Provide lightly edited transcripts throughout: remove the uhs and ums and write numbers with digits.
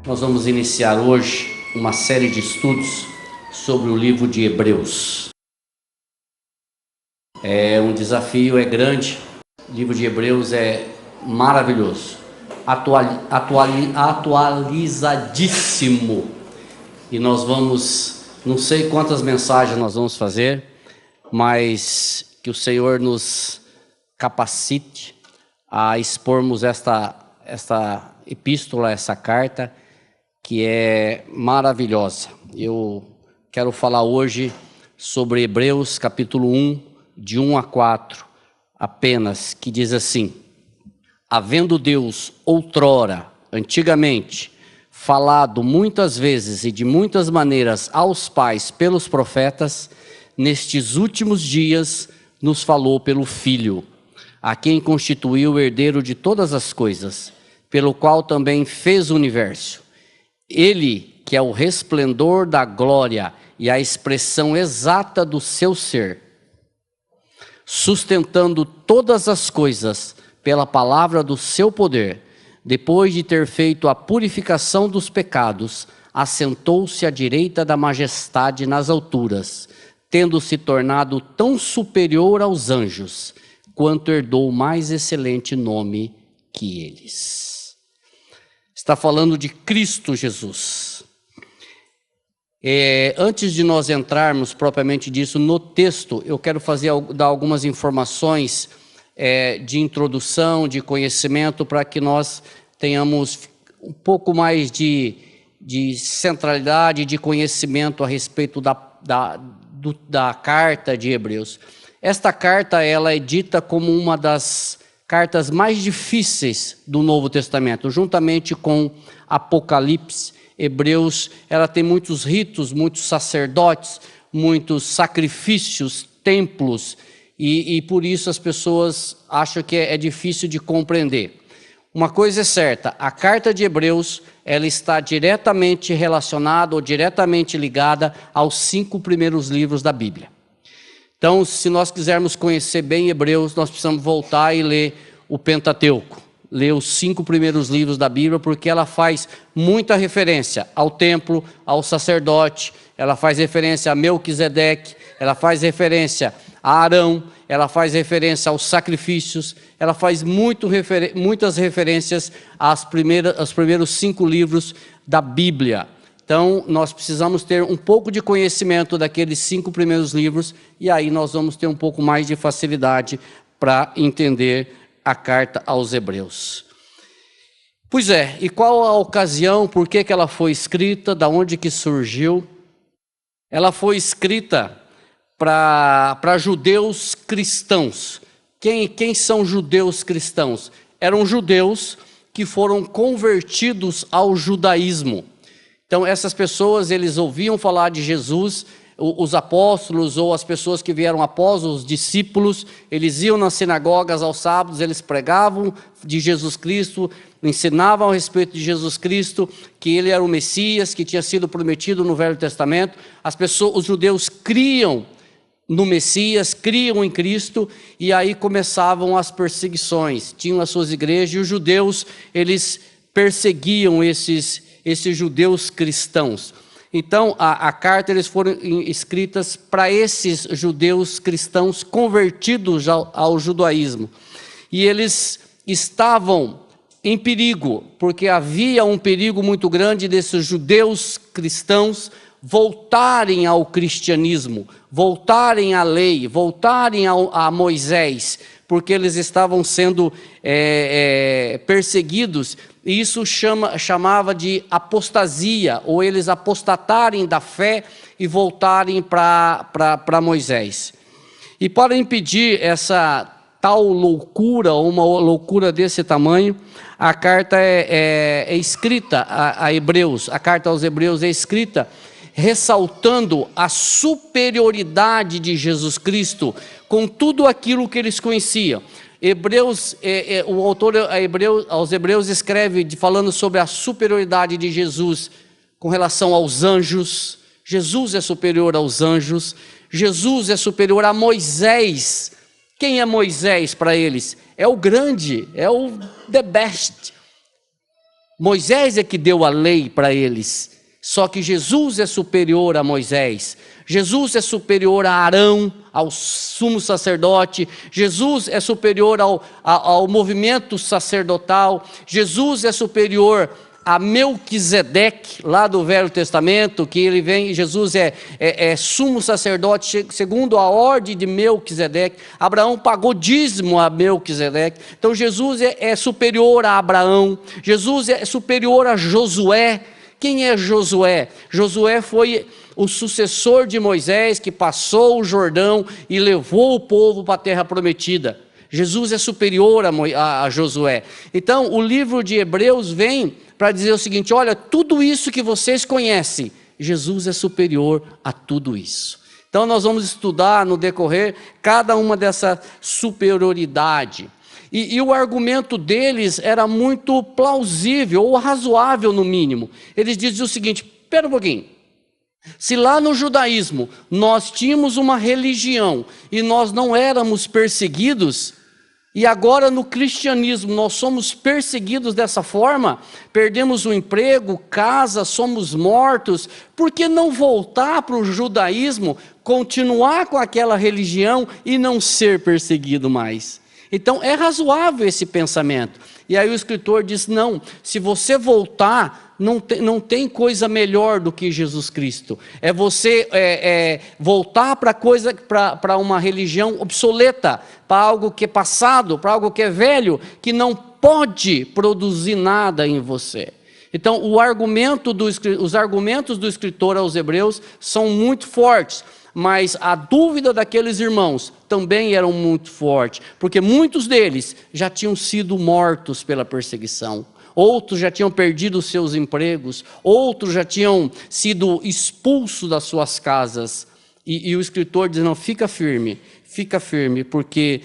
Nós vamos iniciar hoje uma série de estudos sobre o livro de Hebreus. É um desafio, é grande. O livro de Hebreus é maravilhoso, atualizadíssimo. E nós vamos, não sei quantas mensagens nós vamos fazer, mas que o Senhor nos capacite a expormos esta epístola, essa carta, que é maravilhosa. Eu quero falar hoje sobre Hebreus capítulo 1, de 1 a 4, apenas, que diz assim: havendo Deus outrora, antigamente, falado muitas vezes e de muitas maneiras aos pais pelos profetas, nestes últimos dias nos falou pelo Filho, a quem constituiu o herdeiro de todas as coisas, pelo qual também fez o universo. Ele, que é o resplendor da glória e a expressão exata do seu ser, sustentando todas as coisas pela palavra do seu poder, depois de ter feito a purificação dos pecados, assentou-se à direita da majestade nas alturas, tendo se tornado tão superior aos anjos, quanto herdou o mais excelente nome que eles. Está falando de Cristo Jesus. Antes de nós entrarmos propriamente disso no texto, eu quero dar algumas informações de introdução, de conhecimento, para que nós tenhamos um pouco mais de centralidade, de conhecimento a respeito da carta de Hebreus. Esta carta, ela é dita como uma das cartas mais difíceis do Novo Testamento, juntamente com Apocalipse. Hebreus, ela tem muitos ritos, muitos sacerdotes, muitos sacrifícios, templos, e por isso as pessoas acham que é difícil de compreender. Uma coisa é certa, a carta de Hebreus, ela está diretamente relacionada ou diretamente ligada aos 5 primeiros livros da Bíblia. Então, se nós quisermos conhecer bem Hebreus, nós precisamos voltar e ler o Pentateuco, ler os 5 primeiros livros da Bíblia, porque ela faz muita referência ao templo, ao sacerdote, ela faz referência a Melquisedeque, ela faz referência a Arão, ela faz referência aos sacrifícios, ela faz muitas referências aos primeiros 5 livros da Bíblia. Então, nós precisamos ter um pouco de conhecimento daqueles 5 primeiros livros, e aí nós vamos ter um pouco mais de facilidade para entender a carta aos Hebreus. Pois é, e qual a ocasião, por que ela foi escrita, da onde que surgiu? Ela foi escrita para judeus cristãos. Quem são judeus cristãos? Eram judeus que foram convertidos ao judaísmo. Então, essas pessoas, eles ouviam falar de Jesus, os apóstolos ou as pessoas que vieram após, os discípulos, eles iam nas sinagogas aos sábados, eles pregavam de Jesus Cristo, ensinavam a respeito de Jesus Cristo, que ele era o Messias, que tinha sido prometido no Velho Testamento. Os judeus criam no Messias, criam em Cristo, e aí começavam as perseguições. Tinham as suas igrejas, e os judeus, eles perseguiam esses judeus cristãos. Então, a carta, eles foram escritas para esses judeus cristãos convertidos ao judaísmo. E eles estavam em perigo, porque havia um perigo muito grande desses judeus cristãos voltarem ao cristianismo, voltarem à lei, voltarem a Moisés, porque eles estavam sendo perseguidos. E isso chamava de apostasia, ou eles apostatarem da fé e voltarem para Moisés. E para impedir essa tal loucura, ou uma loucura desse tamanho, a carta é escrita a Hebreus, a carta aos Hebreus é escrita ressaltando a superioridade de Jesus Cristo com tudo aquilo que eles conheciam. O autor aos Hebreus escreve falando sobre a superioridade de Jesus com relação aos anjos. Jesus é superior aos anjos, Jesus é superior a Moisés. Quem é Moisés para eles? É o grande, é o the best. Moisés é que deu a lei para eles. Só que Jesus é superior a Moisés. Jesus é superior a Arão, ao sumo sacerdote. Jesus é superior ao movimento sacerdotal. Jesus é superior a Melquisedeque, lá do Velho Testamento, que ele vem, Jesus é sumo sacerdote segundo a ordem de Melquisedeque. Abraão pagou dízimo a Melquisedeque. Então Jesus é superior a Abraão. Jesus é superior a Josué. Quem é Josué? Josué foi o sucessor de Moisés, que passou o Jordão e levou o povo para a terra prometida. Jesus é superior a Josué. Então, o livro de Hebreus vem para dizer o seguinte: olha, tudo isso que vocês conhecem, Jesus é superior a tudo isso. Então, nós vamos estudar no decorrer cada uma dessa superioridade. E o argumento deles era muito plausível, ou razoável no mínimo. Eles diziam o seguinte: espera um pouquinho, se lá no judaísmo nós tínhamos uma religião e nós não éramos perseguidos, e agora no cristianismo nós somos perseguidos dessa forma, perdemos o emprego, casa, somos mortos, por que não voltar para o judaísmo, continuar com aquela religião e não ser perseguido mais? Então é razoável esse pensamento. E aí o escritor diz: não, se você voltar, não tem coisa melhor do que Jesus Cristo. É você voltar para uma religião obsoleta, para algo que é passado, para algo que é velho, que não pode produzir nada em você. Então os argumentos do escritor aos Hebreus são muito fortes. Mas a dúvida daqueles irmãos também era muito forte, porque muitos deles já tinham sido mortos pela perseguição, outros já tinham perdido seus empregos, outros já tinham sido expulsos das suas casas. E o escritor diz: não, fica firme, porque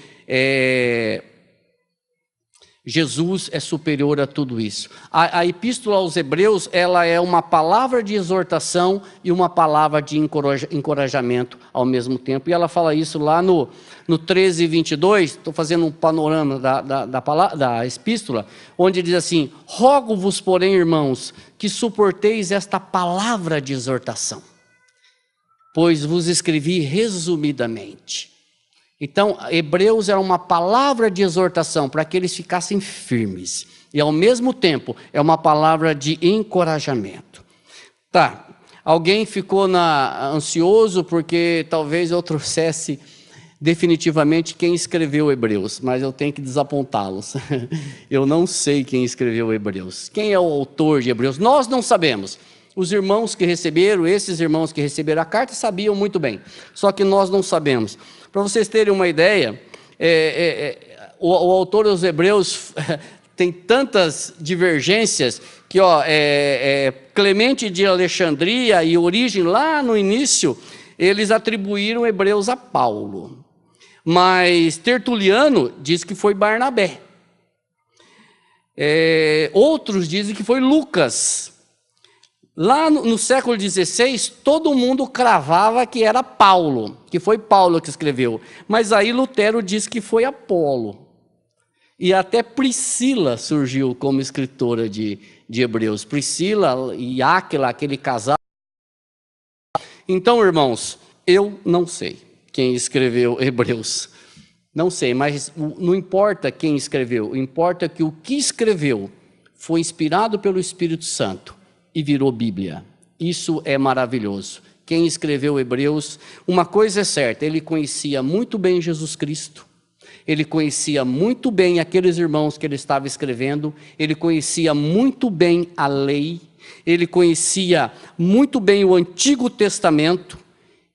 Jesus é superior a tudo isso. A epístola aos Hebreus, ela é uma palavra de exortação e uma palavra de encorajamento ao mesmo tempo. E ela fala isso lá no 13:22, estou fazendo um panorama da epístola, onde diz assim: rogo-vos, porém, irmãos, que suporteis esta palavra de exortação, pois vos escrevi resumidamente. Então, Hebreus era uma palavra de exortação para que eles ficassem firmes. E ao mesmo tempo, é uma palavra de encorajamento. Tá, alguém ficou ansioso porque talvez eu trouxesse definitivamente quem escreveu Hebreus, mas eu tenho que desapontá-los. Eu não sei quem escreveu Hebreus. Quem é o autor de Hebreus? Nós não sabemos. Os irmãos que receberam, esses irmãos que receberam a carta, sabiam muito bem. Só que nós não sabemos. Para vocês terem uma ideia, o autor dos Hebreus tem tantas divergências que Clemente de Alexandria e Origem, lá no início, eles atribuíram Hebreus a Paulo. Mas Tertuliano diz que foi Barnabé. Outros dizem que foi Lucas. Lá no século XVI, todo mundo cravava que era Paulo, que foi Paulo que escreveu. Mas aí Lutero diz que foi Apolo. E até Priscila surgiu como escritora de Hebreus. Priscila e Áquila, aquele casal. Então, irmãos, eu não sei quem escreveu Hebreus. Não sei, mas não importa quem escreveu. Importa que o que escreveu foi inspirado pelo Espírito Santo e virou Bíblia. Isso é maravilhoso. Quem escreveu Hebreus, uma coisa é certa, ele conhecia muito bem Jesus Cristo, ele conhecia muito bem aqueles irmãos que ele estava escrevendo, ele conhecia muito bem a lei, ele conhecia muito bem o Antigo Testamento,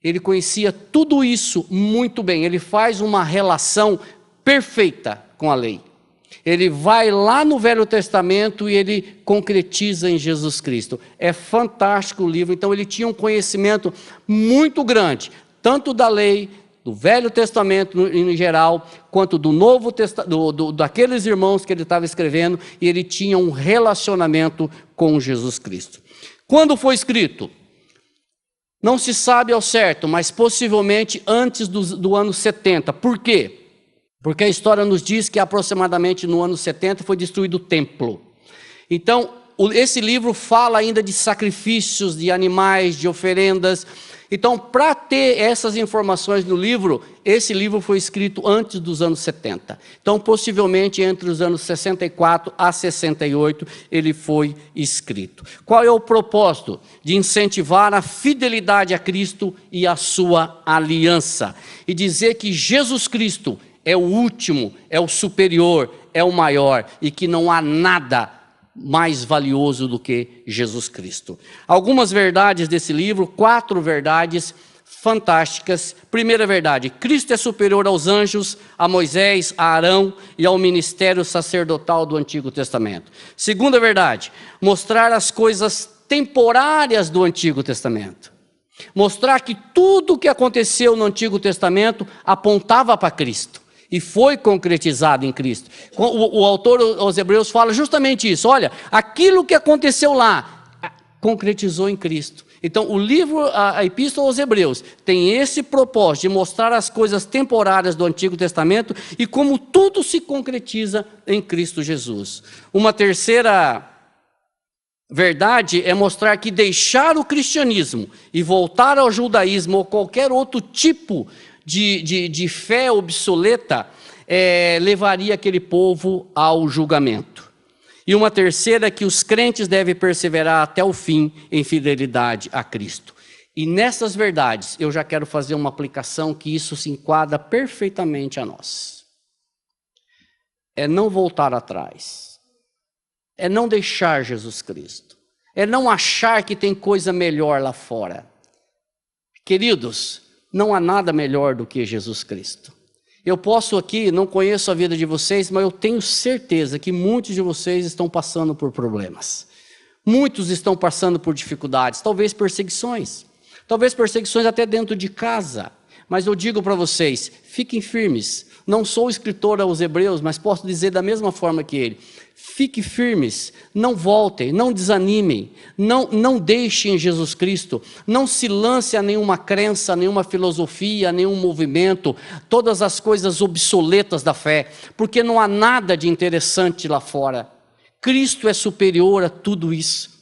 ele conhecia tudo isso muito bem. Ele faz uma relação perfeita com a lei. Ele vai lá no Velho Testamento e ele concretiza em Jesus Cristo. É fantástico o livro. Então ele tinha um conhecimento muito grande, tanto da lei, do Velho Testamento em geral, quanto do Novo Testamento, daqueles irmãos que ele estava escrevendo, e ele tinha um relacionamento com Jesus Cristo. Quando foi escrito? Não se sabe ao certo, mas possivelmente antes do ano 70. Por quê? Porque a história nos diz que aproximadamente no ano 70 foi destruído o templo. Então, esse livro fala ainda de sacrifícios, de animais, de oferendas. Então, para ter essas informações no livro, esse livro foi escrito antes dos anos 70. Então, possivelmente entre os anos 64 a 68, ele foi escrito. Qual é o propósito? De incentivar a fidelidade a Cristo e a sua aliança. E dizer que Jesus Cristo é o último, é o superior, é o maior, e que não há nada mais valioso do que Jesus Cristo. Algumas verdades desse livro, 4 verdades fantásticas. Primeira verdade: Cristo é superior aos anjos, a Moisés, a Arão e ao ministério sacerdotal do Antigo Testamento. Segunda verdade: mostrar as coisas temporárias do Antigo Testamento. Mostrar que tudo o que aconteceu no Antigo Testamento apontava para Cristo e foi concretizado em Cristo. O autor aos Hebreus fala justamente isso. Olha, aquilo que aconteceu lá, concretizou em Cristo. Então, o livro, a Epístola aos Hebreus, tem esse propósito de mostrar as coisas temporárias do Antigo Testamento e como tudo se concretiza em Cristo Jesus. Uma terceira verdade é mostrar que deixar o cristianismo e voltar ao judaísmo ou qualquer outro tipo de fé obsoleta levaria aquele povo ao julgamento. E uma terceira é que os crentes devem perseverar até o fim em fidelidade a Cristo. E nessas verdades eu já quero fazer uma aplicação que isso se enquadra perfeitamente a nós. É não voltar atrás. É não deixar Jesus Cristo. É não achar que tem coisa melhor lá fora. Queridos, não há nada melhor do que Jesus Cristo. Eu posso aqui, não conheço a vida de vocês, mas eu tenho certeza que muitos de vocês estão passando por problemas. Muitos estão passando por dificuldades, talvez perseguições até dentro de casa. Mas eu digo para vocês, fiquem firmes. Não sou escritor aos Hebreus, mas posso dizer da mesma forma que ele. Fiquem firmes, não voltem, não desanimem, não deixem Jesus Cristo, não se lance a nenhuma crença, nenhuma filosofia, nenhum movimento, todas as coisas obsoletas da fé, porque não há nada de interessante lá fora. Cristo é superior a tudo isso.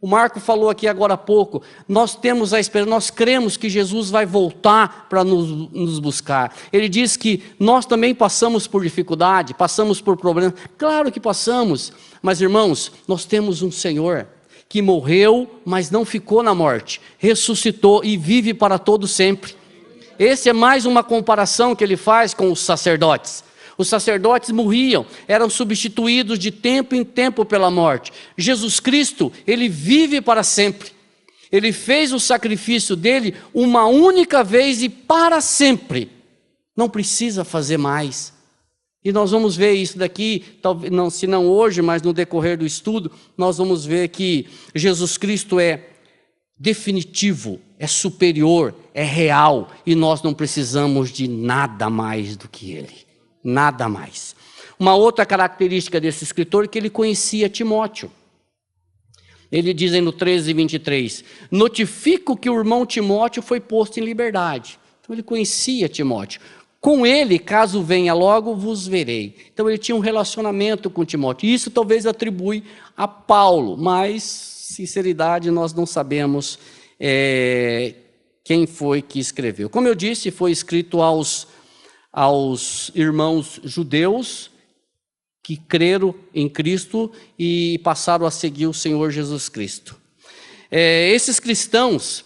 O Marco falou aqui agora há pouco, nós temos a esperança, nós cremos que Jesus vai voltar para nos buscar. Ele diz que nós também passamos por dificuldade, passamos por problemas. Claro que passamos, mas irmãos, nós temos um Senhor que morreu, mas não ficou na morte, ressuscitou e vive para todo sempre. Esse é mais uma comparação que ele faz com os sacerdotes. Os sacerdotes morriam, eram substituídos de tempo em tempo pela morte. Jesus Cristo, ele vive para sempre. Ele fez o sacrifício dele uma única vez e para sempre. Não precisa fazer mais. E nós vamos ver isso daqui, talvez, não, se não hoje, mas no decorrer do estudo, nós vamos ver que Jesus Cristo é definitivo, é superior, é real, e nós não precisamos de nada mais do que ele. Nada mais. Uma outra característica desse escritor é que ele conhecia Timóteo. Ele diz aí no 13:23, notifico que o irmão Timóteo foi posto em liberdade. Então ele conhecia Timóteo. Com ele, caso venha logo, vos verei. Então ele tinha um relacionamento com Timóteo. Isso talvez atribui a Paulo, mas, sinceridade, nós não sabemos quem foi que escreveu. Como eu disse, foi escrito aos irmãos judeus que creram em Cristo e passaram a seguir o Senhor Jesus Cristo. Esses cristãos,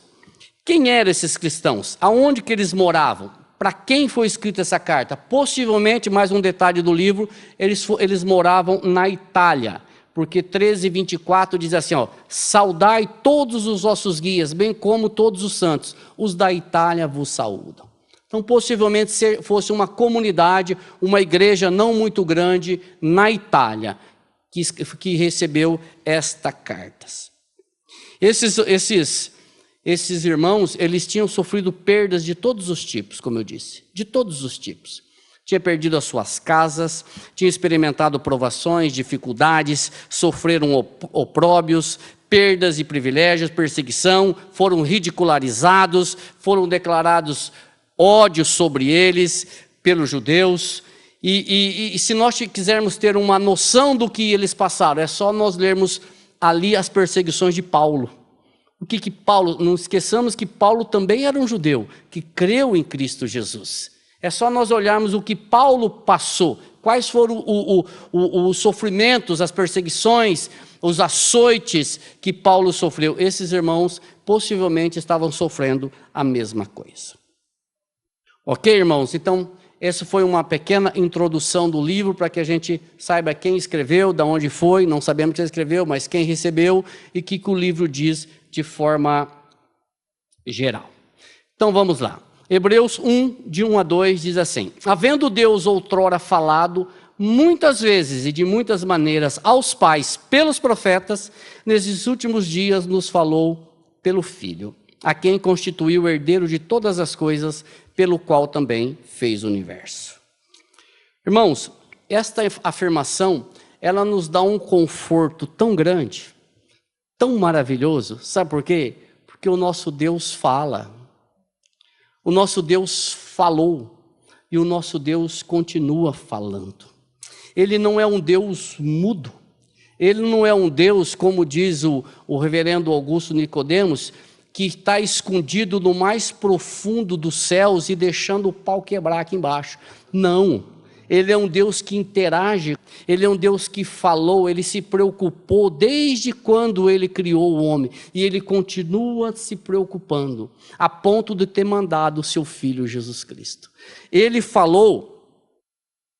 quem eram esses cristãos? Aonde que eles moravam? Para quem foi escrita essa carta? Possivelmente, mais um detalhe do livro, eles moravam na Itália, porque 13:24 diz assim, saudai todos os vossos guias, bem como todos os santos, os da Itália vos saúdam. Então, possivelmente fosse uma comunidade, uma igreja não muito grande na Itália, que recebeu estas cartas. Esses irmãos, eles tinham sofrido perdas de todos os tipos, como eu disse, de todos os tipos. Tinha perdido as suas casas, tinha experimentado provações, dificuldades, sofreram opróbios, perdas e privilégios, perseguição, foram ridicularizados, foram declarados ódio sobre eles, pelos judeus, e se nós quisermos ter uma noção do que eles passaram, é só nós lermos ali as perseguições de Paulo. O que Paulo, não esqueçamos que Paulo também era um judeu, que creu em Cristo Jesus. É só nós olharmos o que Paulo passou, quais foram os sofrimentos, as perseguições, os açoites que Paulo sofreu. Esses irmãos possivelmente estavam sofrendo a mesma coisa. Ok, irmãos? Então, essa foi uma pequena introdução do livro para que a gente saiba quem escreveu, de onde foi, não sabemos quem escreveu, mas quem recebeu e o que o livro diz de forma geral. Então vamos lá. Hebreus 1, de 1 a 2 diz assim: havendo Deus outrora falado muitas vezes e de muitas maneiras aos pais pelos profetas, nesses últimos dias nos falou pelo Filho, a quem constituiu o herdeiro de todas as coisas, pelo qual também fez o universo. Irmãos, esta afirmação, ela nos dá um conforto tão grande, tão maravilhoso. Sabe por quê? Porque o nosso Deus fala. O nosso Deus falou e o nosso Deus continua falando. Ele não é um Deus mudo. Ele não é um Deus, como diz o reverendo Augusto Nicodemos, que está escondido no mais profundo dos céus e deixando o pau quebrar aqui embaixo. Não, ele é um Deus que interage, ele é um Deus que falou, ele se preocupou desde quando ele criou o homem, e ele continua se preocupando, a ponto de ter mandado o seu Filho Jesus Cristo. Ele falou.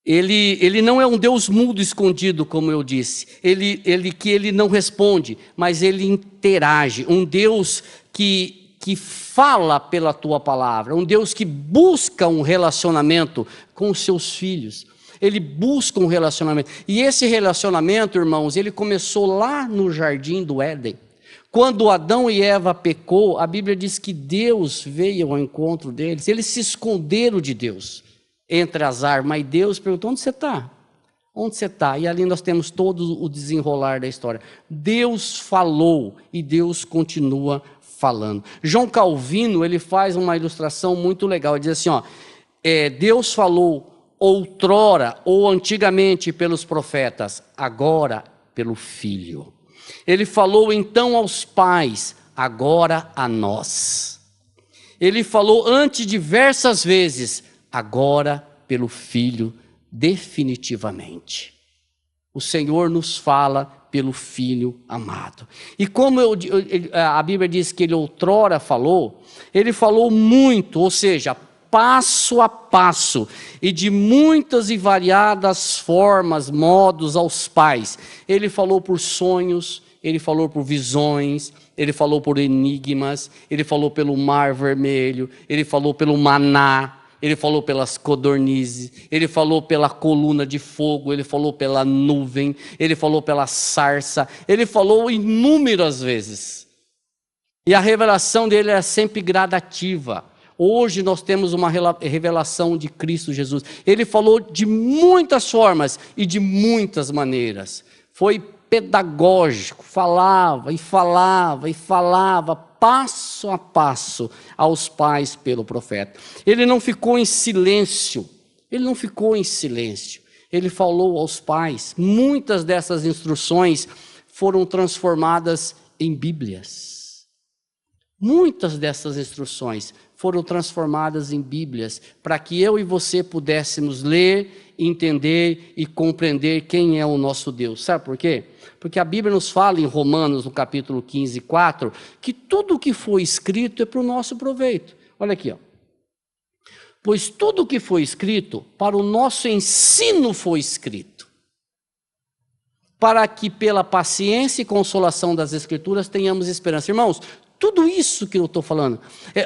Ele não é um Deus mudo escondido, como eu disse, ele não responde, mas ele interage, um Deus que fala pela tua palavra, um Deus que busca um relacionamento com os seus filhos, ele busca um relacionamento, e esse relacionamento, irmãos, ele começou lá no jardim do Éden. Quando Adão e Eva pecou, a Bíblia diz que Deus veio ao encontro deles, eles se esconderam de Deus entre as árvores, mas Deus perguntou: onde você está? Onde você está? E ali nós temos todo o desenrolar da história. Deus falou e Deus continua falando. João Calvino, ele faz uma ilustração muito legal, ele diz assim, Deus falou outrora ou antigamente pelos profetas, agora pelo Filho. Ele falou então aos pais, agora a nós. Ele falou antes diversas vezes, agora pelo Filho, definitivamente. O Senhor nos fala pelo Filho amado. E como a Bíblia diz que ele outrora falou, ele falou muito, ou seja, passo a passo, e de muitas e variadas formas, modos aos pais. Ele falou por sonhos, ele falou por visões, ele falou por enigmas, ele falou pelo mar vermelho, ele falou pelo maná, ele falou pelas codornizes, ele falou pela coluna de fogo, ele falou pela nuvem, ele falou pela sarça, ele falou inúmeras vezes. E a revelação dele era sempre gradativa. Hoje nós temos uma revelação de Cristo Jesus. Ele falou de muitas formas e de muitas maneiras. Foi pedagógico, falava e falava e falava, passo a passo aos pais pelo profeta. Ele não ficou em silêncio, ele falou aos pais. Muitas dessas instruções foram transformadas em Bíblias. Muitas dessas instruções foram transformadas em Bíblias, para que eu e você pudéssemos ler, entender e compreender quem é o nosso Deus. Sabe por quê? Porque a Bíblia nos fala em Romanos, no capítulo 15, 4, que tudo o que foi escrito é para o nosso proveito. Olha aqui, pois tudo o que foi escrito, para o nosso ensino foi escrito, para que pela paciência e consolação das Escrituras tenhamos esperança. Irmãos, tudo isso que eu estou falando,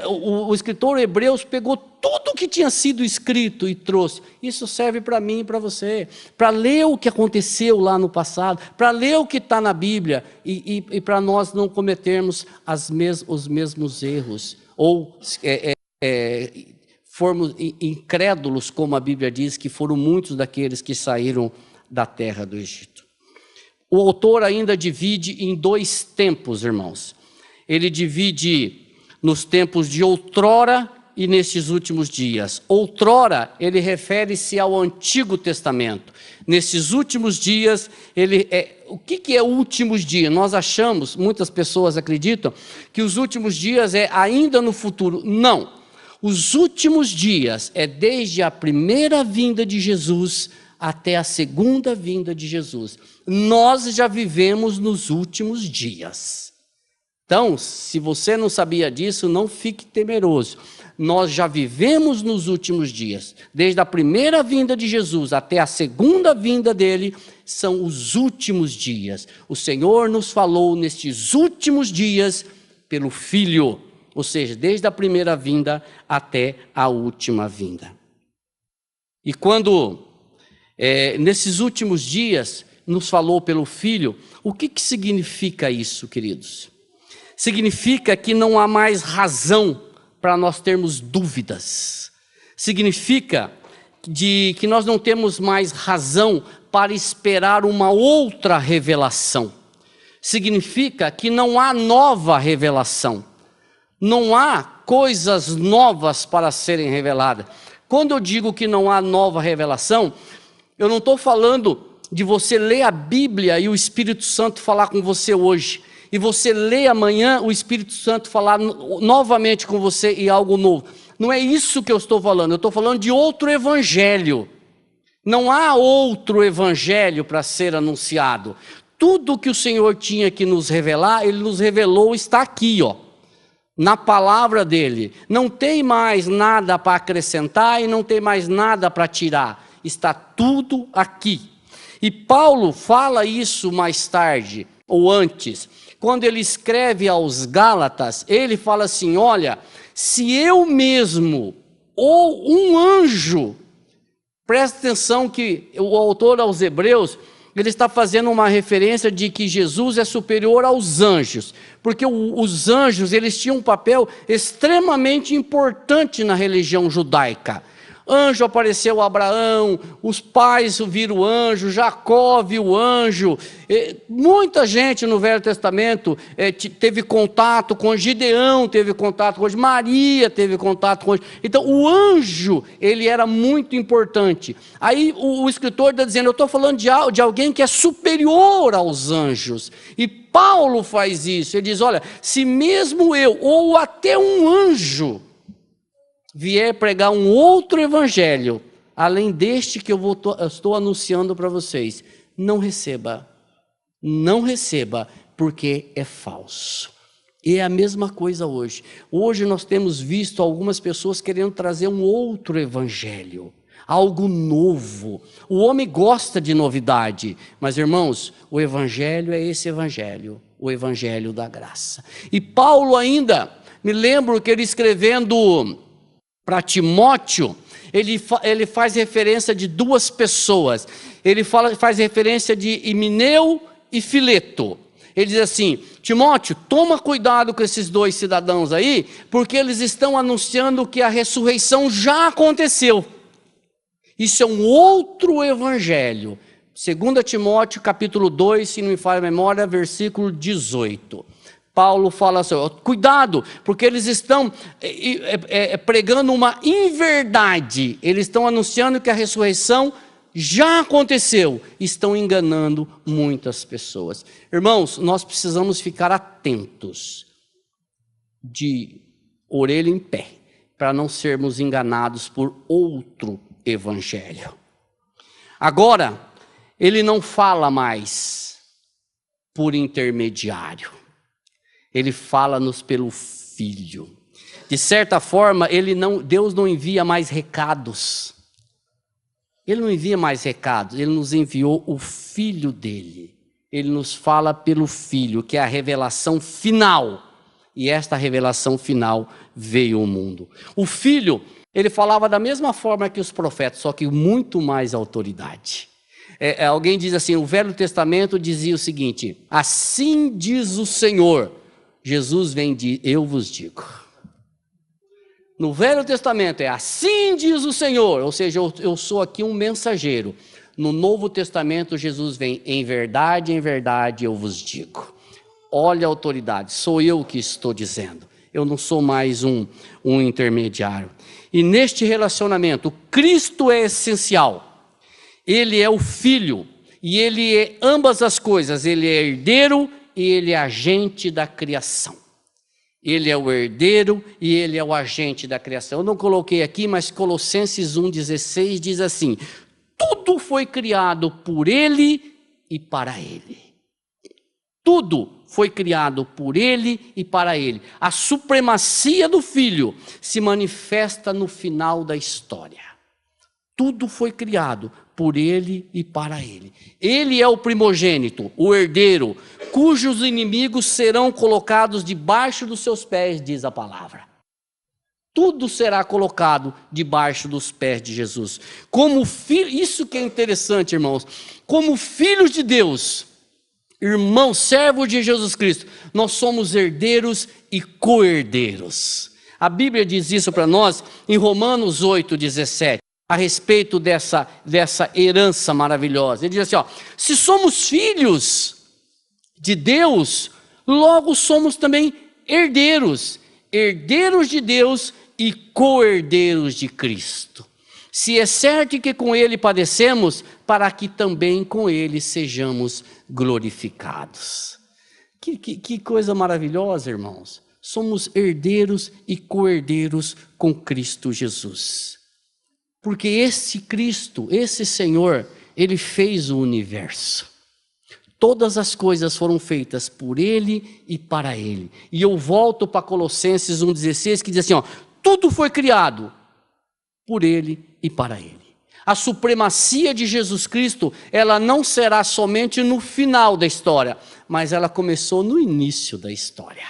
o escritor Hebreus pegou tudo que tinha sido escrito e trouxe. Isso serve para mim e para você, para ler o que aconteceu lá no passado, para ler o que está na Bíblia, e para nós não cometermos os mesmos erros, ou formos incrédulos, como a Bíblia diz, que foram muitos daqueles que saíram da terra do Egito. O autor ainda divide em 2 tempos, irmãos. Ele divide nos tempos de outrora e nesses últimos dias. Outrora, ele refere-se ao Antigo Testamento. Nesses últimos dias, o que é últimos dias? Nós achamos, muitas pessoas acreditam, que os últimos dias é ainda no futuro. Não. Os últimos dias é desde a primeira vinda de Jesus até a segunda vinda de Jesus. Nós já vivemos nos últimos dias. Então, se você não sabia disso, não fique temeroso. Nós já vivemos nos últimos dias. Desde a primeira vinda de Jesus até a segunda vinda dele, são os últimos dias. O Senhor nos falou nestes últimos dias pelo Filho. Ou seja, desde a primeira vinda até a última vinda. E quando, nesses últimos dias, nos falou pelo Filho, o que significa isso, queridos? Significa que não há mais razão para nós termos dúvidas. Significa que nós não temos mais razão para esperar uma outra revelação. Significa que não há nova revelação. Não há coisas novas para serem reveladas. Quando eu digo que não há nova revelação, eu não estou falando de você ler a Bíblia e o Espírito Santo falar com você hoje. E você lê amanhã, o Espírito Santo falar novamente com você e algo novo. Não é isso que eu estou falando, eu estou falando de outro evangelho. Não há outro evangelho para ser anunciado. Tudo que o Senhor tinha que nos revelar, Ele nos revelou, está aqui, ó, na palavra dEle. Não tem mais nada para acrescentar e não tem mais nada para tirar. Está tudo aqui. E Paulo fala isso mais tarde, ou antes. Quando ele escreve aos Gálatas, ele fala assim, olha, se eu mesmo ou um anjo, presta atenção que o autor aos Hebreus, ele está fazendo uma referência de que Jesus é superior aos anjos, porque os anjos, eles tinham um papel extremamente importante na religião judaica. Anjo apareceu a Abraão, os pais viram o anjo, Jacó viu o anjo, muita gente no Velho Testamento teve contato com Gideão, teve contato com Maria, teve contato com. Então o anjo, ele era muito importante. Aí o escritor está dizendo, eu estou falando de alguém que é superior aos anjos, e Paulo faz isso, ele diz, olha, se mesmo eu, ou até um anjo, vier pregar um outro evangelho, além deste que eu estou anunciando para vocês, não receba, porque é falso. E é a mesma coisa hoje. Hoje nós temos visto algumas pessoas querendo trazer um outro evangelho, algo novo. O homem gosta de novidade, mas irmãos, o evangelho é esse evangelho, o evangelho da graça. E Paulo ainda, me lembro que ele escrevendo para Timóteo, ele faz referência de duas pessoas. Ele faz referência de Himeneu e Fileto. Ele diz assim, Timóteo, toma cuidado com esses dois cidadãos aí, porque eles estão anunciando que a ressurreição já aconteceu. Isso é um outro evangelho. 2 Timóteo capítulo 2, se não me falha a memória, versículo 18. Paulo fala assim, cuidado, porque eles estão pregando uma inverdade, eles estão anunciando que a ressurreição já aconteceu, estão enganando muitas pessoas. Irmãos, nós precisamos ficar atentos, de orelha em pé, para não sermos enganados por outro evangelho. Agora, ele não fala mais por intermediário. Ele fala-nos pelo Filho. De certa forma, Deus não envia mais recados. Ele não envia mais recados, Ele nos enviou o Filho dele. Ele nos fala pelo Filho, que é a revelação final. E esta revelação final veio ao mundo. O Filho, ele falava da mesma forma que os profetas, só que muito mais autoridade. Alguém diz assim, o Velho Testamento dizia o seguinte, assim diz o Senhor. Jesus vem de eu vos digo. No Velho Testamento é assim diz o Senhor, ou seja, eu sou aqui um mensageiro. No Novo Testamento Jesus vem em verdade eu vos digo. Olha a autoridade, sou eu que estou dizendo. Eu não sou mais um intermediário. E neste relacionamento, Cristo é essencial. Ele é o Filho. E ele é ambas as coisas, ele é herdeiro e ele é agente da criação. Ele é o herdeiro e ele é o agente da criação. Eu não coloquei aqui, mas Colossenses 1,16 diz assim: tudo foi criado por ele e para ele. Tudo foi criado por ele e para ele. A supremacia do Filho se manifesta no final da história. Tudo foi criado por ele e para ele. Ele é o primogênito, o herdeiro, cujos inimigos serão colocados debaixo dos seus pés, diz a palavra. Tudo será colocado debaixo dos pés de Jesus. Como filho, isso que é interessante, irmãos. Como filhos de Deus, irmãos, servos de Jesus Cristo, nós somos herdeiros e co-herdeiros. A Bíblia diz isso para nós em Romanos 8,17. A respeito dessa herança maravilhosa. Ele diz assim, se somos filhos de Deus, logo somos também herdeiros, herdeiros de Deus e co-herdeiros de Cristo. Se é certo que com ele padecemos, para que também com ele sejamos glorificados. Que coisa maravilhosa, irmãos. Somos herdeiros e co-herdeiros com Cristo Jesus. Porque esse Cristo, esse Senhor, ele fez o universo. Todas as coisas foram feitas por ele e para ele. E eu volto para Colossenses 1,16, que diz assim, tudo foi criado por ele e para ele. A supremacia de Jesus Cristo, ela não será somente no final da história, mas ela começou no início da história.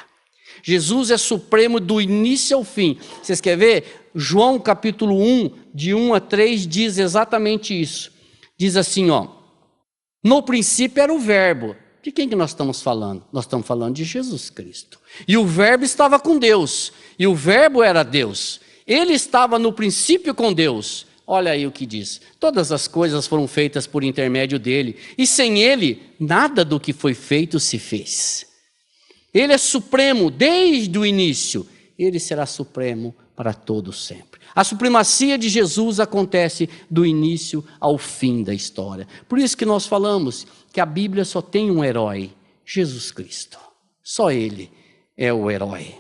Jesus é supremo do início ao fim. Vocês querem ver? João capítulo 1, de 1 a 3, diz exatamente isso. Diz assim, no princípio era o verbo. De quem que nós estamos falando? Nós estamos falando de Jesus Cristo. E o verbo estava com Deus. E o verbo era Deus. Ele estava no princípio com Deus. Olha aí o que diz. Todas as coisas foram feitas por intermédio dele. E sem ele, nada do que foi feito se fez. Ele é supremo desde o início. Ele será supremo para todo sempre. A supremacia de Jesus acontece do início ao fim da história. Por isso que nós falamos que a Bíblia só tem um herói, Jesus Cristo. Só ele é o herói.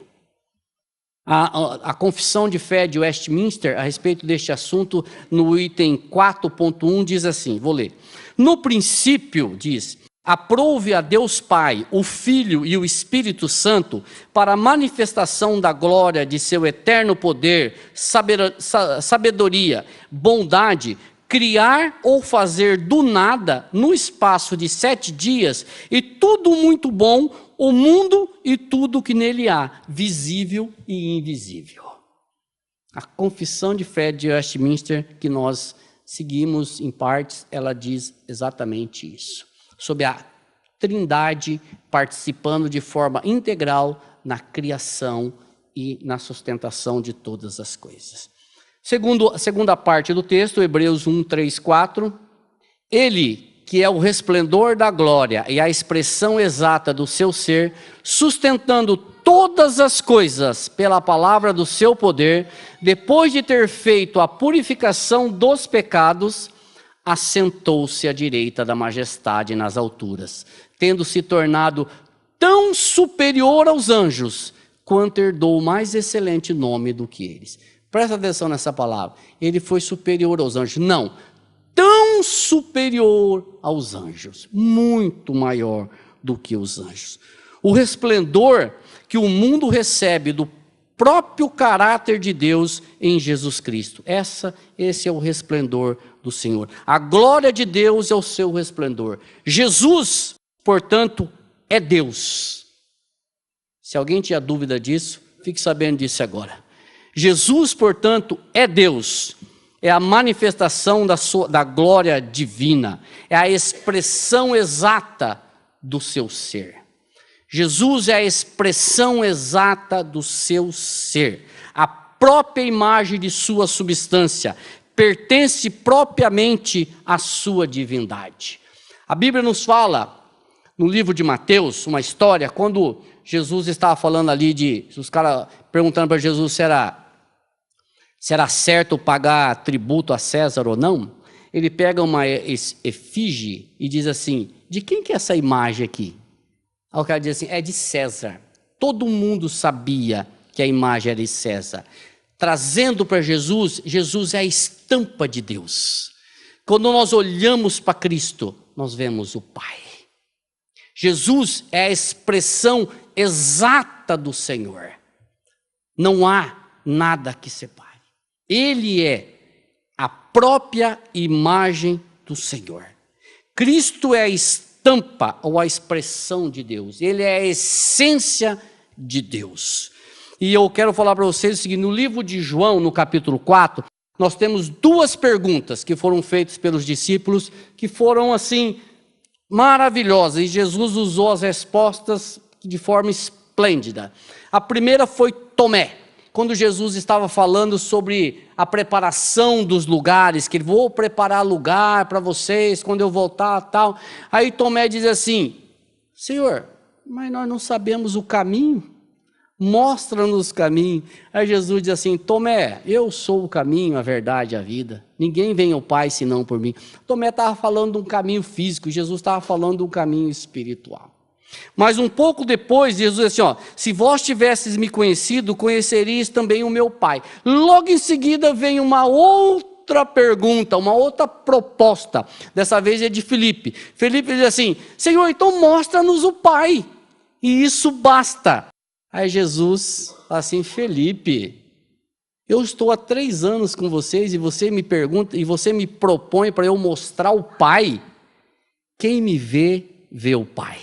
A confissão de fé de Westminster a respeito deste assunto, no item 4.1, diz assim, vou ler. No princípio, diz, aprove a Deus Pai, o Filho e o Espírito Santo para a manifestação da glória de seu eterno poder, sabedoria, bondade, criar ou fazer do nada, no espaço de 7 dias, e tudo muito bom, o mundo e tudo que nele há, visível e invisível. A confissão de fé de Westminster, que nós seguimos em partes, ela diz exatamente isso. Sobre a Trindade participando de forma integral na criação e na sustentação de todas as coisas. A segunda parte do texto, Hebreus 1, 3, 4. Ele, que é o resplendor da glória e a expressão exata do seu ser, sustentando todas as coisas pela palavra do seu poder, depois de ter feito a purificação dos pecados, assentou-se à direita da majestade nas alturas, tendo se tornado tão superior aos anjos, quanto herdou o mais excelente nome do que eles. Presta atenção nessa palavra. Ele foi superior aos anjos. Não, tão superior aos anjos, muito maior do que os anjos. O resplendor que o mundo recebe do próprio caráter de Deus em Jesus Cristo. Esse é o resplendor do Senhor. A glória de Deus é o seu resplendor. Jesus, portanto, é Deus. Se alguém tinha dúvida disso, fique sabendo disso agora. Jesus, portanto, é Deus. É a manifestação da glória divina. É a expressão exata do seu ser. Jesus é a expressão exata do seu ser, a própria imagem de sua substância, pertence propriamente à sua divindade. A Bíblia nos fala, no livro de Mateus, uma história, quando Jesus estava falando ali os caras perguntando para Jesus se era certo pagar tributo a César ou não, ele pega uma efígie e diz assim: de quem que é essa imagem aqui? Aí o cara diz assim: é de César. Todo mundo sabia que a imagem era de César. Trazendo para Jesus, Jesus é a estampa de Deus. Quando nós olhamos para Cristo, nós vemos o Pai. Jesus é a expressão exata do Senhor. Não há nada que separe. Ele é a própria imagem do Senhor. Cristo é a estampa ou a expressão de Deus. Ele é a essência de Deus. E eu quero falar para vocês o seguinte: no livro de João, no capítulo 4, nós temos duas perguntas que foram feitas pelos discípulos, que foram assim maravilhosas, e Jesus usou as respostas de forma esplêndida. A primeira foi Tomé, quando Jesus estava falando sobre a preparação dos lugares, que ele: vou preparar lugar para vocês quando eu voltar, tal. Aí Tomé diz assim: Senhor, mas nós não sabemos o caminho, mostra-nos o caminho. Aí Jesus diz assim: Tomé, eu sou o caminho, a verdade e a vida, ninguém vem ao Pai senão por mim. Tomé estava falando de um caminho físico, Jesus estava falando de um caminho espiritual. Mas um pouco depois, Jesus disse assim: se vós tivesses me conhecido, conheceríeis também o meu Pai. Logo em seguida vem uma outra pergunta, uma outra proposta. Dessa vez é de Filipe. Filipe diz assim: Senhor, então mostra-nos o Pai, e isso basta. Aí Jesus fala assim: Felipe, eu estou há 3 anos com vocês e você me pergunta, e você me propõe para eu mostrar o Pai. Quem me vê, vê o Pai.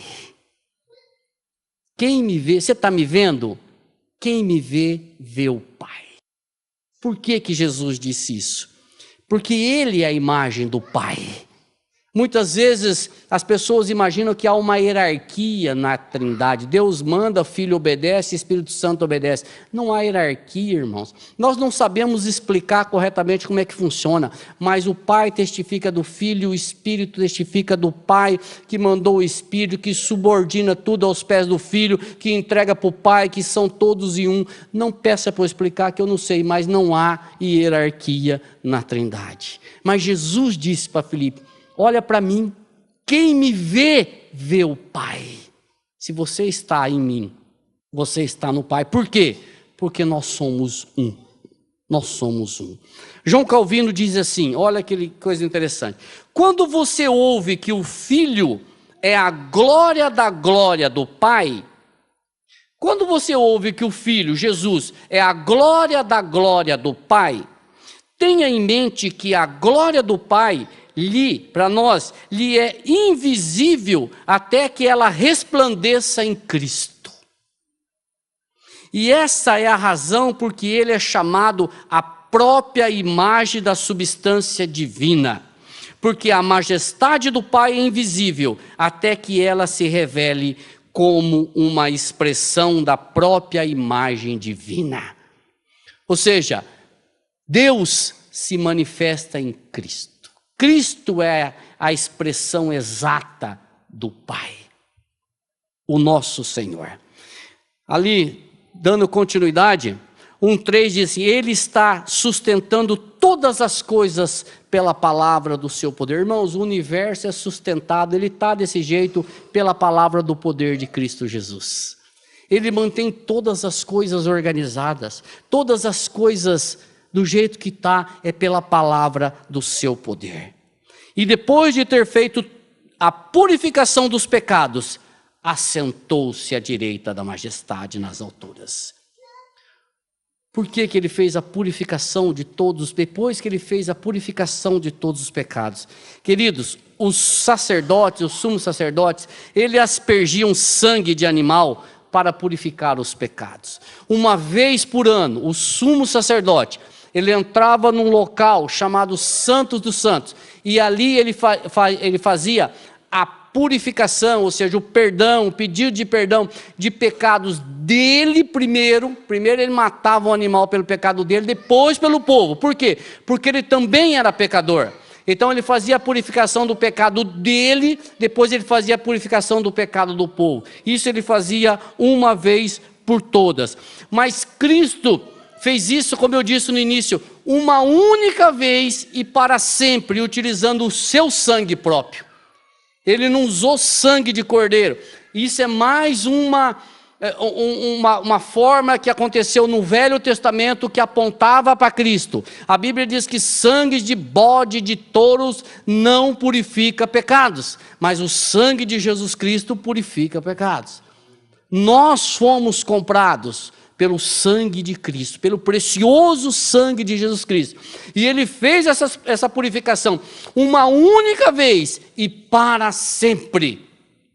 Quem me vê, você está me vendo? Quem me vê, vê o Pai. Por que Jesus disse isso? Porque Ele é a imagem do Pai. Muitas vezes as pessoas imaginam que há uma hierarquia na Trindade. Deus manda, Filho obedece, Espírito Santo obedece. Não há hierarquia, irmãos. Nós não sabemos explicar corretamente como é que funciona, mas o Pai testifica do Filho, o Espírito testifica do Pai, que mandou o Espírito, que subordina tudo aos pés do Filho, que entrega para o Pai, que são todos em um. Não peça para eu explicar, que eu não sei, mas não há hierarquia na Trindade. Mas Jesus disse para Filipe: olha para mim, quem me vê, vê o Pai. Se você está em mim, você está no Pai. Por quê? Porque nós somos um. Nós somos um. João Calvino diz assim, olha que coisa interessante: quando você ouve que o Filho é a glória da glória do Pai, quando você ouve que o Filho, Jesus, é a glória da glória do Pai, tenha em mente que a glória do Pai para nós, lhe é invisível até que ela resplandeça em Cristo. E essa é a razão porque ele é chamado a própria imagem da substância divina. Porque a majestade do Pai é invisível até que ela se revele como uma expressão da própria imagem divina. Ou seja, Deus se manifesta em Cristo. Cristo é a expressão exata do Pai, o nosso Senhor. Ali, dando continuidade, 1:3 diz assim: Ele está sustentando todas as coisas pela palavra do seu poder. Irmãos, o universo é sustentado, ele está desse jeito pela palavra do poder de Cristo Jesus. Ele mantém todas as coisas organizadas, todas as coisas do jeito que está, é pela palavra do seu poder. E depois de ter feito a purificação dos pecados, assentou-se à direita da majestade nas alturas. Por que ele fez a purificação de todos, depois que ele fez a purificação de todos os pecados? Queridos, os sacerdotes, os sumos sacerdotes, eles aspergiam sangue de animal para purificar os pecados. Uma vez por ano, o sumo sacerdote, ele entrava num local chamado Santos dos Santos, e ali ele fazia a purificação, ou seja, o perdão, o pedido de perdão de pecados dele primeiro. Primeiro ele matava o animal pelo pecado dele, depois pelo povo. Por quê? Porque ele também era pecador. Então ele fazia a purificação do pecado dele, depois ele fazia a purificação do pecado do povo. Isso ele fazia uma vez por todas. Mas Cristo fez isso, como eu disse no início, uma única vez e para sempre, utilizando o seu sangue próprio. Ele não usou sangue de cordeiro. Isso é mais uma forma que aconteceu no Velho Testamento que apontava para Cristo. A Bíblia diz que sangue de bode, de touros, não purifica pecados, mas o sangue de Jesus Cristo purifica pecados. Nós fomos comprados pelo sangue de Cristo, pelo precioso sangue de Jesus Cristo. E Ele fez essa purificação uma única vez e para sempre.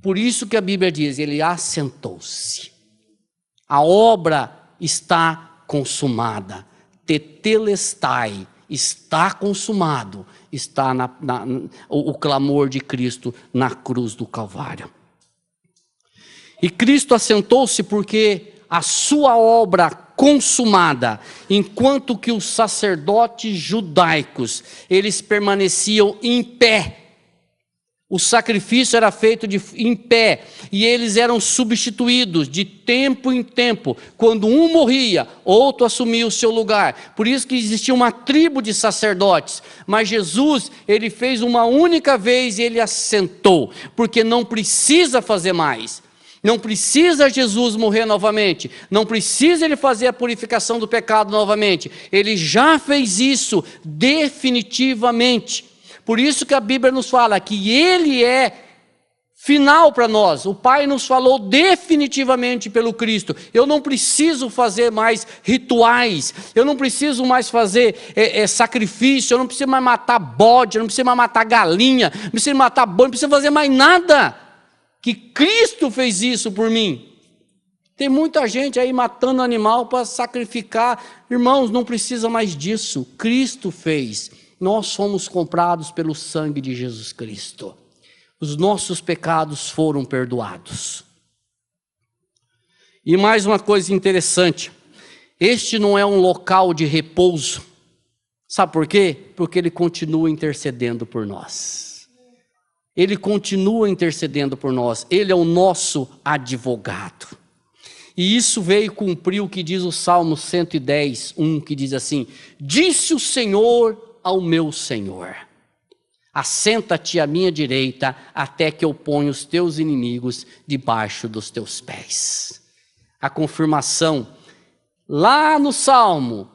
Por isso que a Bíblia diz, Ele assentou-se. A obra está consumada. Tetelestai, está consumado. Está o clamor de Cristo na cruz do Calvário. E Cristo assentou-se porque a sua obra consumada, enquanto que os sacerdotes judaicos, eles permaneciam em pé. O sacrifício era feito em pé, e eles eram substituídos de tempo em tempo. Quando um morria, outro assumia o seu lugar. Por isso que existia uma tribo de sacerdotes. Mas Jesus, ele fez uma única vez e ele assentou, porque não precisa fazer mais. Não precisa Jesus morrer novamente, não precisa ele fazer a purificação do pecado novamente, ele já fez isso definitivamente. Por isso que a Bíblia nos fala que ele é final para nós. O Pai nos falou definitivamente pelo Cristo. Eu não preciso fazer mais rituais, eu não preciso mais fazer sacrifício, eu não preciso mais matar bode, eu não preciso mais matar galinha, não preciso matar boi, não preciso fazer mais nada. Que Cristo fez isso por mim. Tem muita gente aí matando animal para sacrificar. Irmãos, não precisa mais disso. Cristo fez. Nós fomos comprados pelo sangue de Jesus Cristo. Os nossos pecados foram perdoados. E mais uma coisa interessante. Este não é um local de repouso. Sabe por quê? Porque ele continua intercedendo por nós. Ele continua intercedendo por nós. Ele é o nosso advogado. E isso veio cumprir o que diz o Salmo 110, 1, que diz assim: disse o Senhor ao meu Senhor, assenta-te à minha direita, até que eu ponha os teus inimigos debaixo dos teus pés. A confirmação, lá no Salmo,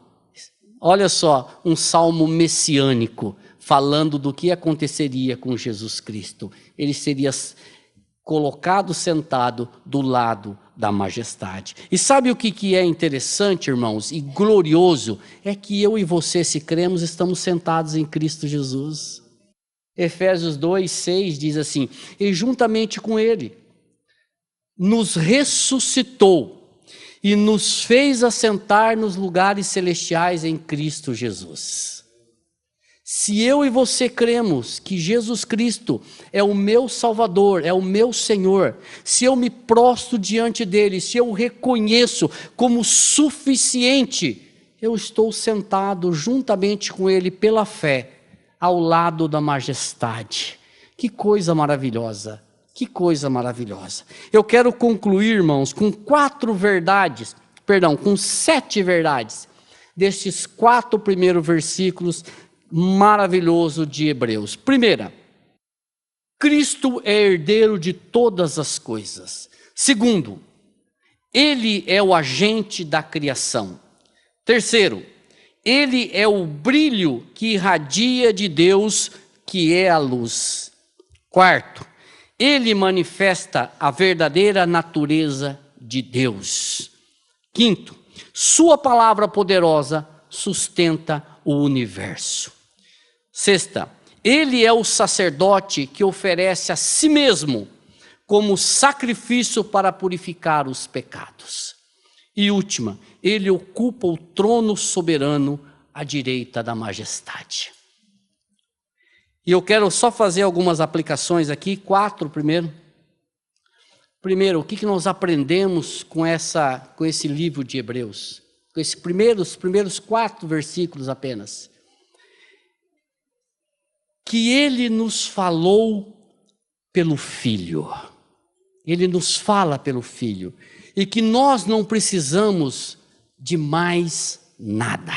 olha só, um salmo messiânico, falando do que aconteceria com Jesus Cristo. Ele seria colocado sentado do lado da majestade. E sabe o que é interessante, irmãos, e glorioso? É que eu e você, se cremos, estamos sentados em Cristo Jesus. Efésios 2:6 diz assim: e juntamente com Ele, nos ressuscitou e nos fez assentar nos lugares celestiais em Cristo Jesus. Se eu e você cremos que Jesus Cristo é o meu Salvador, é o meu Senhor, se eu me prostro diante dele, se eu o reconheço como suficiente, eu estou sentado juntamente com ele pela fé, ao lado da majestade. Que coisa maravilhosa, que coisa maravilhosa. Eu quero concluir, irmãos, com 7 verdades, destes 4 primeiros versículos maravilhoso de Hebreus. Primeira, Cristo é herdeiro de todas as coisas. Segundo, Ele é o agente da criação. Terceiro, Ele é o brilho que irradia de Deus, que é a luz. Quarto, Ele manifesta a verdadeira natureza de Deus. Quinto, Sua palavra poderosa sustenta o universo. Sexta, Ele é o sacerdote que oferece a si mesmo como sacrifício para purificar os pecados. E última, Ele ocupa o trono soberano à direita da majestade. E eu quero só fazer algumas aplicações aqui, 4 primeiro. Primeiro, o que nós aprendemos com esse livro de Hebreus? Com esses primeiros 4 versículos apenas. Que Ele nos falou pelo Filho. Ele nos fala pelo Filho. E que nós não precisamos de mais nada.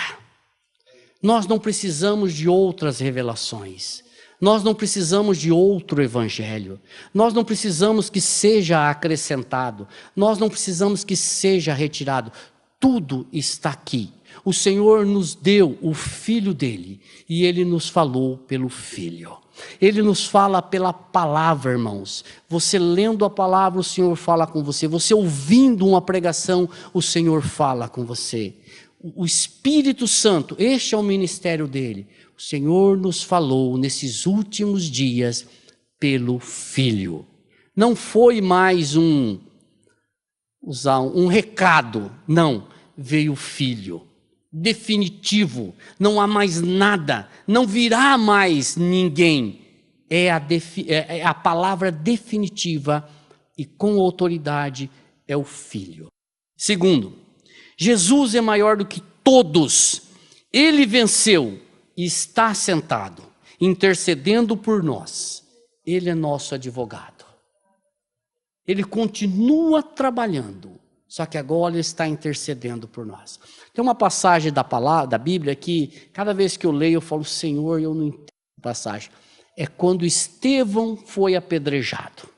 Nós não precisamos de outras revelações. Nós não precisamos de outro evangelho. Nós não precisamos que seja acrescentado. Nós não precisamos que seja retirado. Tudo está aqui. O Senhor nos deu o Filho dele e ele nos falou pelo Filho. Ele nos fala pela palavra, irmãos. Você lendo a palavra, o Senhor fala com você. Você ouvindo uma pregação, o Senhor fala com você. O Espírito Santo, este é o ministério dele. O Senhor nos falou nesses últimos dias pelo Filho. Não foi mais um recado, não. Veio o Filho. Definitivo, não há mais nada, não virá mais ninguém. É a palavra definitiva e com autoridade é o Filho. Segundo, Jesus é maior do que todos. Ele venceu e está sentado, intercedendo por nós. Ele é nosso advogado. Ele continua trabalhando, só que agora ele está intercedendo por nós. Tem uma passagem da Bíblia que, cada vez que eu leio, eu falo, Senhor, eu não entendo a passagem. É quando Estevão foi apedrejado.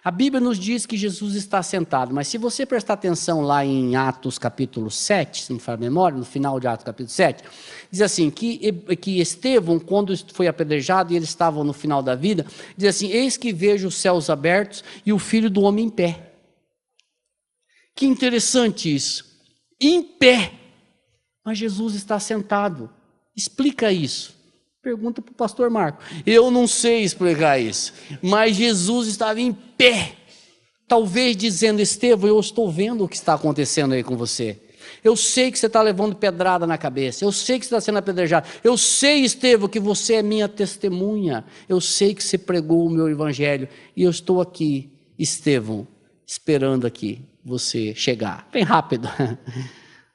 A Bíblia nos diz que Jesus está sentado, mas se você prestar atenção lá em Atos capítulo 7, se não me falha a memória, no final de Atos capítulo 7, diz assim, que Estevão, quando foi apedrejado e eles estavam no final da vida, diz assim, eis que vejo os céus abertos e o Filho do Homem em pé. Que interessante isso. Em pé. Mas Jesus está sentado. Explica isso. Pergunta para o pastor Marco. Eu não sei explicar isso. Mas Jesus estava em pé. Talvez dizendo, Estevão, eu estou vendo o que está acontecendo aí com você. Eu sei que você está levando pedrada na cabeça. Eu sei que você está sendo apedrejado. Eu sei, Estevão, que você é minha testemunha. Eu sei que você pregou o meu evangelho. E eu estou aqui, Estevão, esperando aqui você chegar. Bem rápido.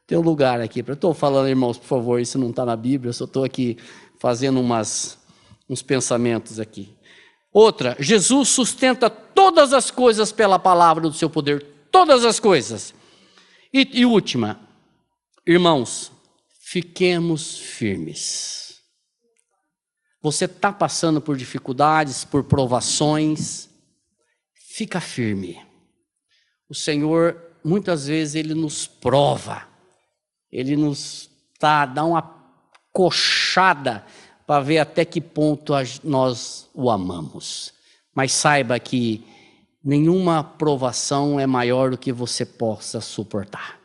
Tem um lugar aqui. Eu estou falando, irmãos, por favor, isso não está na Bíblia. Eu só estou aqui fazendo uns pensamentos aqui. Outra, Jesus sustenta todas as coisas pela palavra do seu poder. Todas as coisas. E última, irmãos, fiquemos firmes. Você está passando por dificuldades, por provações, fica firme. O Senhor, muitas vezes, Ele nos prova. Ele nos dá uma coxada para ver até que ponto nós o amamos. Mas saiba que nenhuma provação é maior do que você possa suportar.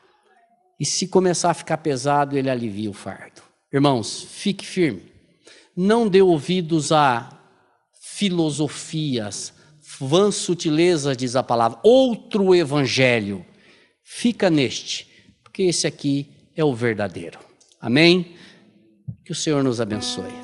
E se começar a ficar pesado, ele alivia o fardo. Irmãos, fique firme. Não dê ouvidos a filosofias, vãs sutilezas, diz a palavra. Outro evangelho. Fica neste, porque esse aqui é o verdadeiro. Amém? Que o Senhor nos abençoe.